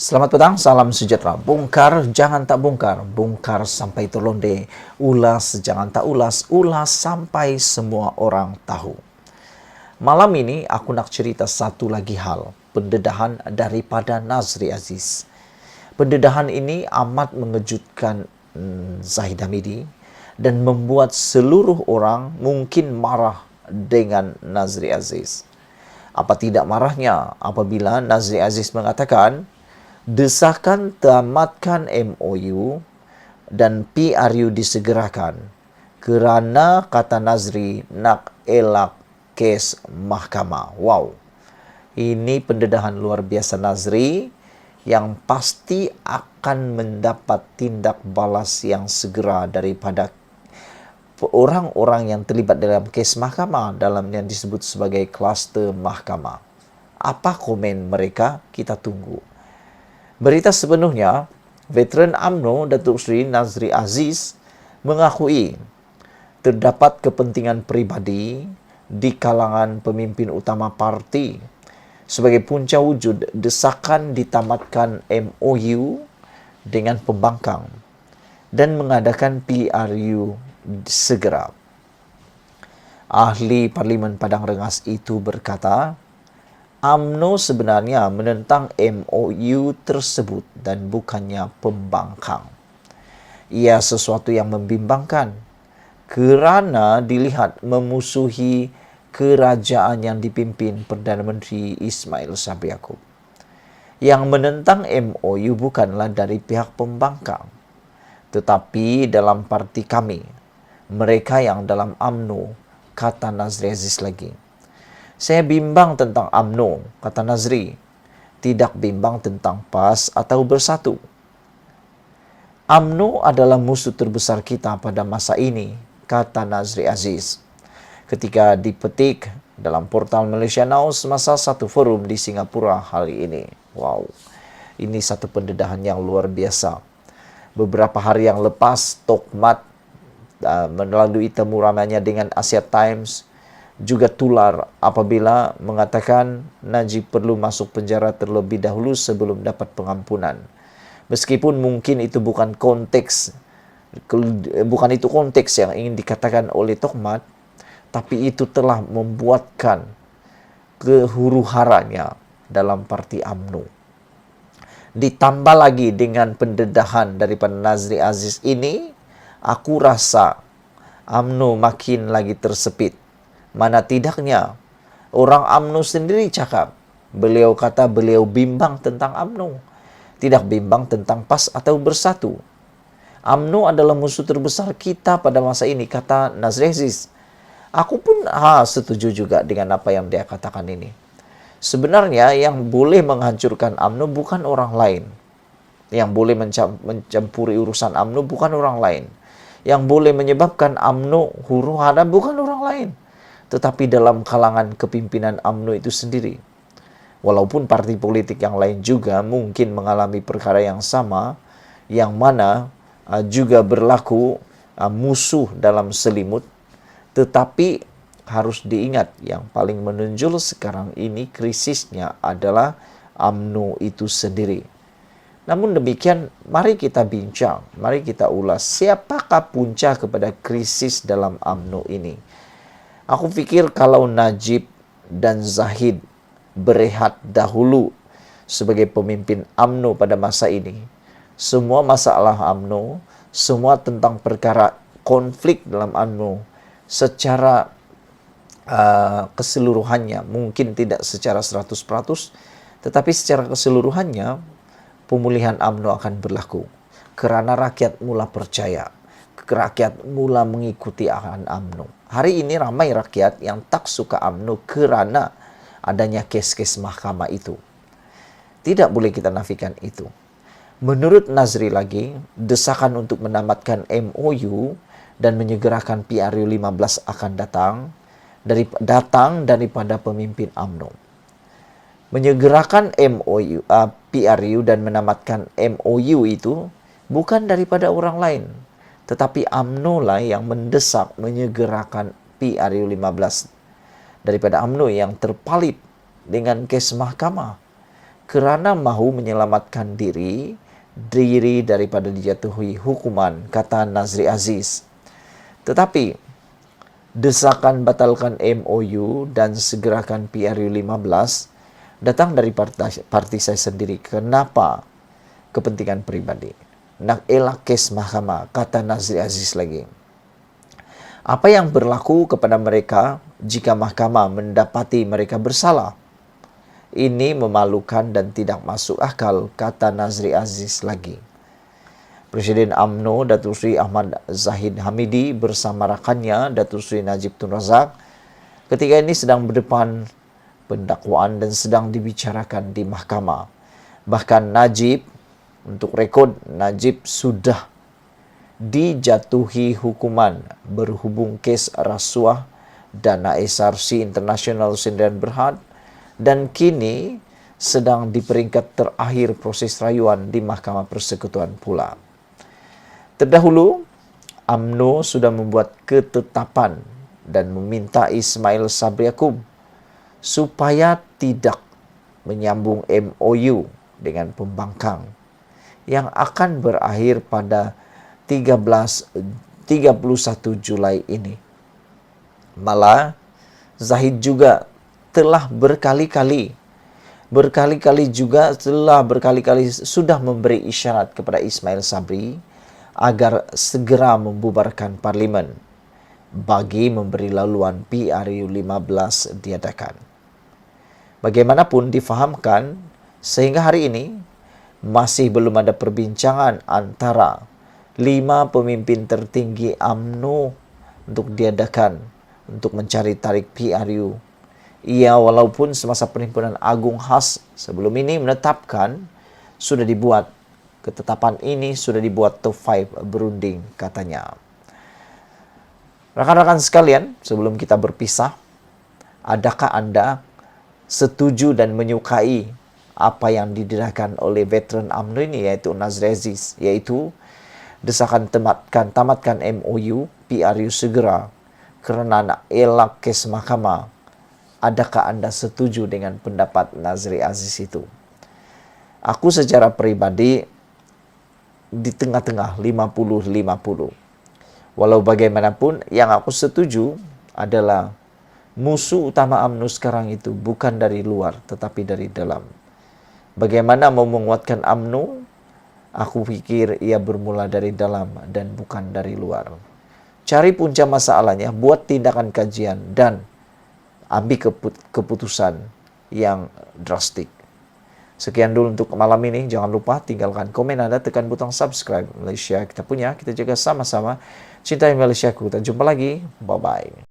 Selamat petang, salam sejahtera. Bongkar, jangan tak bongkar. Bongkar sampai terlonde. Ulas, jangan tak ulas. Ulas sampai semua orang tahu. Malam ini aku nak cerita satu lagi hal. Pendedahan daripada Nazri Aziz. Pendedahan ini amat mengejutkan Zahid Hamidi dan membuat seluruh orang mungkin marah dengan Nazri Aziz. Apa tidak marahnya apabila Nazri Aziz mengatakan desakan tamatkan MOU dan PRU disegerakan kerana kata Nazri nak elak kes mahkamah. Wow. Ini pendedahan luar biasa Nazri yang pasti akan mendapat tindak balas yang segera daripada orang-orang yang terlibat dalam kes mahkamah dalam yang disebut sebagai kluster mahkamah. Apa komen mereka? Kita tunggu. Berita sepenuhnya, veteran UMNO Datuk Seri Nazri Aziz mengakui terdapat kepentingan peribadi di kalangan pemimpin utama parti sebagai punca wujud desakan ditamatkan MOU dengan pembangkang dan mengadakan PRU segera. Ahli Parlimen Padang Rengas itu berkata, UMNO sebenarnya menentang MOU tersebut dan bukannya pembangkang. Ia sesuatu yang membimbangkan kerana dilihat memusuhi kerajaan yang dipimpin Perdana Menteri Ismail Sabri Yaakob. Yang menentang MOU bukanlah dari pihak pembangkang, tetapi dalam parti kami, mereka yang dalam UMNO, kata Nazri Aziz lagi. Saya bimbang tentang UMNO, kata Nazri. Tidak bimbang tentang PAS atau Bersatu. UMNO adalah musuh terbesar kita pada masa ini, kata Nazri Aziz. Ketika dipetik dalam portal Malaysia Now semasa satu forum di Singapura hari ini. Wow, ini satu pendedahan yang luar biasa. Beberapa hari yang lepas, Tokmat melalui temu ramainya dengan Asia Times juga tular apabila mengatakan Najib perlu masuk penjara terlebih dahulu sebelum dapat pengampunan. Meskipun mungkin itu bukan itu konteks yang ingin dikatakan oleh Tokmat, tapi itu telah membuatkan kehuru-haranya dalam parti UMNO. Ditambah lagi dengan pendedahan daripada Nazri Aziz ini, aku rasa UMNO makin lagi tersepit. Mana tidaknya, orang UMNO sendiri cakap. Beliau kata beliau bimbang tentang UMNO. Tidak bimbang tentang PAS atau Bersatu. UMNO adalah musuh terbesar kita pada masa ini, kata Nazri Aziz. Aku pun setuju juga dengan apa yang dia katakan ini. Sebenarnya yang boleh menghancurkan UMNO bukan orang lain. Yang boleh mencampuri urusan UMNO bukan orang lain. Yang boleh menyebabkan UMNO huru-hara bukan orang lain, tetapi dalam kalangan kepimpinan UMNO itu sendiri. Walaupun parti politik yang lain juga mungkin mengalami perkara yang sama, yang mana juga berlaku musuh dalam selimut, tetapi harus diingat yang paling menonjol sekarang ini krisisnya adalah UMNO itu sendiri. Namun demikian, mari kita bincang, mari kita ulas siapakah punca kepada krisis dalam UMNO ini. Aku fikir kalau Najib dan Zahid berehat dahulu sebagai pemimpin UMNO pada masa ini, semua masalah UMNO, semua tentang perkara konflik dalam UMNO secara keseluruhannya, mungkin tidak secara 100%, tetapi secara keseluruhannya pemulihan UMNO akan berlaku. Kerana rakyat mula percaya, rakyat mula mengikuti arahan UMNO. Hari ini ramai rakyat yang tak suka UMNO kerana adanya kes-kes mahkamah itu. Tidak boleh kita nafikan itu. Menurut Nazri lagi, desakan untuk menamatkan MOU dan menyegerakan PRU 15 akan datang daripada pemimpin UMNO. Menyegerakan PRU dan menamatkan MOU itu bukan daripada orang lain, tetapi UMNO lah yang mendesak menyegerakan PRU 15 daripada UMNO yang terpalit dengan kes mahkamah. kerana mahu menyelamatkan diri daripada dijatuhi hukuman, kata Nazri Aziz. Tetapi desakan batalkan MOU dan segerakan PRU 15 datang dari parti saya sendiri. Kenapa? Kepentingan pribadi. Nak elak kes mahkamah, kata Nazri Aziz lagi. Apa yang berlaku kepada mereka jika mahkamah mendapati mereka bersalah? Ini memalukan dan tidak masuk akal, kata Nazri Aziz lagi. Presiden UMNO Datuk Seri Ahmad Zahid Hamidi bersama rakannya Datuk Seri Najib Tun Razak ketika ini sedang berdepan pendakwaan dan sedang dibicarakan di mahkamah. Bahkan Najib, untuk rekod, Najib sudah dijatuhi hukuman berhubung kes rasuah dana SRC International Sdn Berhad dan kini sedang di peringkat terakhir proses rayuan di Mahkamah Persekutuan pula. Terdahulu, UMNO sudah membuat ketetapan dan meminta Ismail Sabri Yaakob supaya tidak menyambung MOU dengan pembangkang yang akan berakhir pada 31 Julai ini. Malah, Zahid juga telah berkali-kali sudah memberi isyarat kepada Ismail Sabri agar segera membubarkan parlimen bagi memberi laluan PRU 15 diadakan. Bagaimanapun difahamkan, sehingga hari ini masih belum ada perbincangan antara 5 pemimpin tertinggi UMNO untuk diadakan untuk mencari tarik PRU. Ia walaupun semasa Perhimpunan Agung Khas sebelum ini menetapkan sudah dibuat ketetapan ini sudah dibuat top 5 berunding, katanya. Rekan-rekan sekalian, sebelum kita berpisah, adakah Anda setuju dan menyukai apa yang didedahkan oleh veteran UMNO ini, yaitu Nazri Aziz, yaitu desakan tamatkan MOU PRU segera kerana nak elak kes mahkamah? Adakah Anda setuju dengan pendapat Nazri Aziz itu? Aku secara pribadi di tengah-tengah 50-50. Walau bagaimanapun, yang aku setuju adalah musuh utama UMNO sekarang itu bukan dari luar, tetapi dari dalam. Bagaimana mau menguatkan UMNO? Aku pikir ia bermula dari dalam dan bukan dari luar. Cari punca masalahnya, buat tindakan kajian, dan ambil keputusan yang drastik. Sekian dulu untuk malam ini. Jangan lupa tinggalkan komen Anda, tekan butang subscribe. Malaysia kita punya, kita jaga sama-sama. Cintai Malaysiaku. Kita jumpa lagi. Bye-bye.